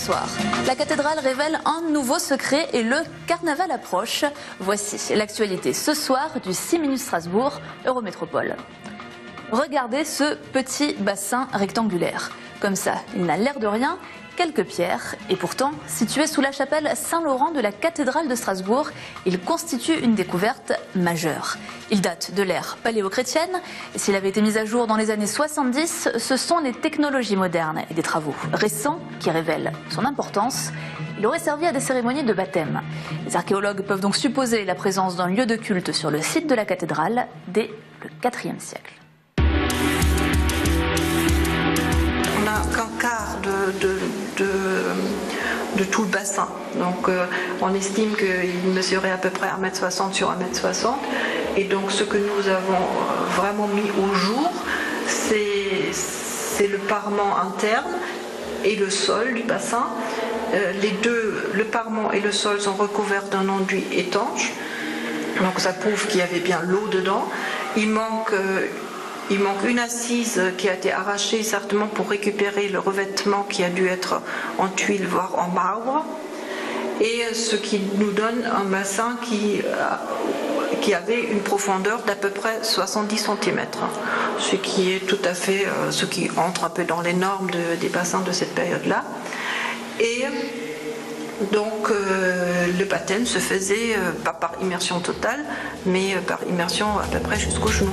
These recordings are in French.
soir, la cathédrale révèle un nouveau secret et le carnaval approche. Voici l'actualité ce soir du 6 minutes Strasbourg, Eurométropole. Regardez ce petit bassin rectangulaire. Comme ça, il n'a l'air de rien, quelques pierres. Et pourtant, situé sous la chapelle Saint-Laurent de la cathédrale de Strasbourg, il constitue une découverte majeure. Il date de l'ère paléochrétienne et s'il avait été mis à jour dans les années 70, ce sont les technologies modernes et des travaux récents qui révèlent son importance. Il aurait servi à des cérémonies de baptême. Les archéologues peuvent donc supposer la présence d'un lieu de culte sur le site de la cathédrale dès le IVe siècle. On n'a qu'un quart de tout le bassin. Donc on estime qu'il mesurait à peu près 1,60 m sur 1,60 m. Et donc ce que nous avons vraiment mis au jour, c'est le parement interne et le sol du bassin. Les deux, le parement et le sol, sont recouverts d'un enduit étanche. Donc ça prouve qu'il y avait bien l'eau dedans. Il manque une assise qui a été arrachée certainement pour récupérer le revêtement qui a dû être en tuile, voire en marbre. Et ce qui nous donne un bassin qui avait une profondeur d'à peu près 70 cm. Ce qui est tout à fait, ce qui entre un peu dans les normes des bassins de cette période-là. Et donc le baptême se faisait pas par immersion totale, mais par immersion à peu près jusqu'au genou.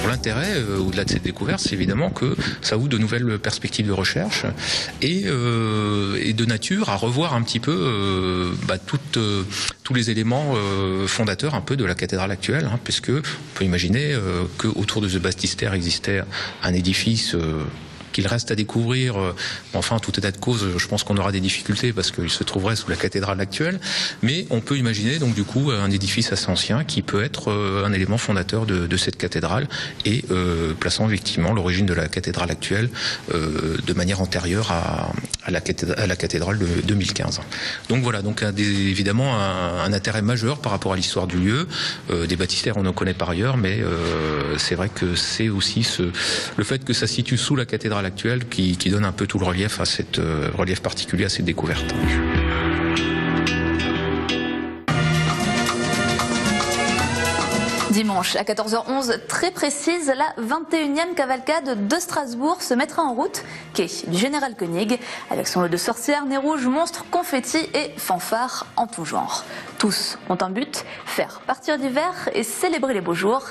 L'intérêt, au-delà de cette découverte, c'est évidemment que ça ouvre de nouvelles perspectives de recherche et de nature à revoir un petit peu tous les éléments fondateurs un peu de la cathédrale actuelle, puisque on peut imaginer qu'autour de ce baptistère existait un édifice qu'il reste à découvrir. Enfin, en tout état de cause, je pense qu'on aura des difficultés parce qu'il se trouverait sous la cathédrale actuelle. Mais on peut imaginer donc du coup un édifice assez ancien qui peut être un élément fondateur de cette cathédrale et plaçant effectivement l'origine de la cathédrale actuelle de manière antérieure à la cathédrale de 2015. Donc voilà, donc évidemment un intérêt majeur par rapport à l'histoire du lieu. Des baptistères, on en connaît par ailleurs, mais c'est vrai que c'est aussi le fait que ça se situe sous la cathédrale actuelle qui donne un peu tout le relief à relief particulier à cette découverte. Dimanche à 14h11, très précise, la 21e cavalcade de Strasbourg se mettra en route, quai du Général Koenig, avec son lot de sorcières, nez rouges, monstres, confettis et fanfares en tout genre. Tous ont un but, faire partir d'hiver et célébrer les beaux jours.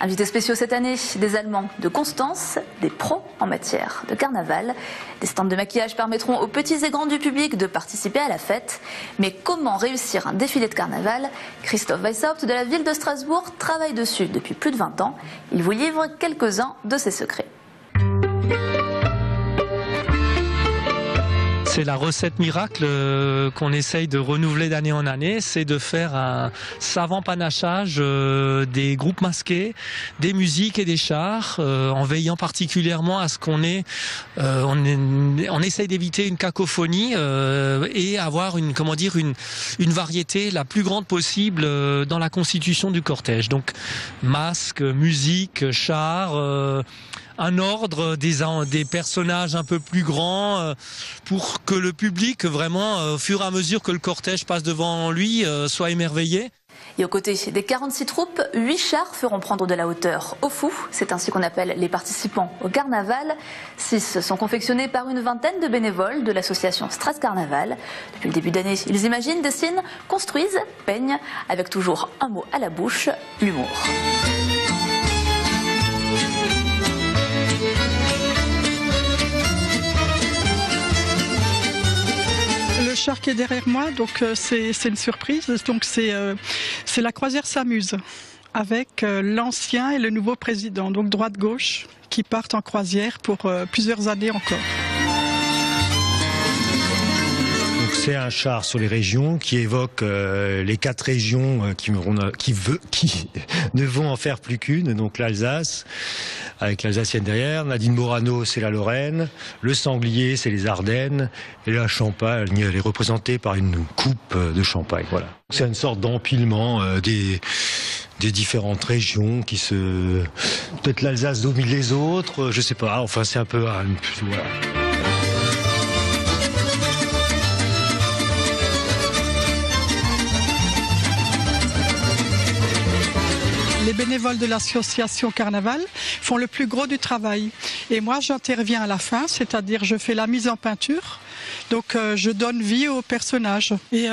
Invités spéciaux cette année, des Allemands de Constance, des pros en matière de carnaval. Des stands de maquillage permettront aux petits et grands du public de participer à la fête. Mais comment réussir un défilé de carnaval? Christophe Weishaupt de la ville de Strasbourg travaille dessus depuis plus de 20 ans. Il vous livre quelques-uns de ses secrets. C'est la recette miracle qu'on essaye de renouveler d'année en année, c'est de faire un savant panachage des groupes masqués, des musiques et des chars, en veillant particulièrement à ce qu'on essaye d'éviter une cacophonie et avoir une variété la plus grande possible dans la constitution du cortège. Donc masques, musique, chars. Un ordre, des personnages un peu plus grands pour que le public, vraiment, au fur et à mesure que le cortège passe devant lui, soit émerveillé. Et aux côtés des 46 troupes, 8 chars feront prendre de la hauteur aux fous. C'est ainsi qu'on appelle les participants au carnaval. 6 sont confectionnés par une vingtaine de bénévoles de l'association Stras Carnaval. Depuis le début d'année, ils imaginent, dessinent, construisent, peignent, avec toujours un mot à la bouche, l'humour. Le char qui est derrière moi, donc c'est une surprise. Donc c'est la croisière s'amuse avec l'ancien et le nouveau président, donc droite-gauche, qui partent en croisière pour plusieurs années encore. C'est un char sur les régions qui évoque les 4 régions qui ne vont en faire plus qu'une, donc l'Alsace, avec l'Alsacienne derrière, Nadine Morano c'est la Lorraine, le Sanglier c'est les Ardennes, et la Champagne elle est représentée par une coupe de champagne. Voilà. C'est une sorte d'empilement des différentes régions qui se... Peut-être l'Alsace domine les autres, je sais pas, enfin c'est un peu... Voilà. Les bénévoles de l'association Carnaval font le plus gros du travail. Et moi, j'interviens à la fin, c'est-à-dire je fais la mise en peinture. Donc, je donne vie au personnage. Et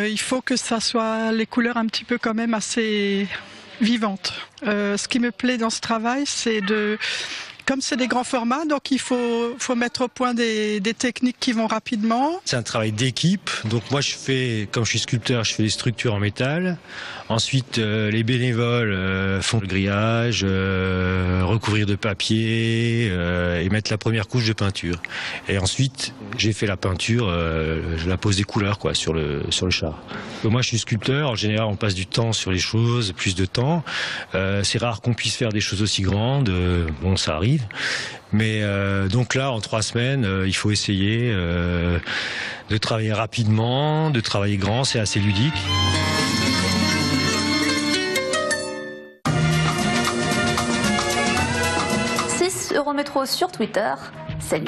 il faut que ça soit les couleurs un petit peu quand même assez vivantes. Ce qui me plaît dans ce travail, c'est de... Comme c'est des grands formats, donc il faut mettre au point des techniques qui vont rapidement. C'est un travail d'équipe. Donc moi, comme je suis sculpteur, je fais des structures en métal. Ensuite, les bénévoles font le grillage, recouvrir de papier et mettre la première couche de peinture. Et ensuite, j'ai fait la peinture, la pose des couleurs quoi sur le char. Donc moi, je suis sculpteur. En général, on passe du temps sur les choses, plus de temps. C'est rare qu'on puisse faire des choses aussi grandes. Bon, ça arrive. Mais donc là, en 3 semaines, il faut essayer de travailler rapidement, de travailler grand. C'est assez ludique. Eurométro sur Twitter. Salut.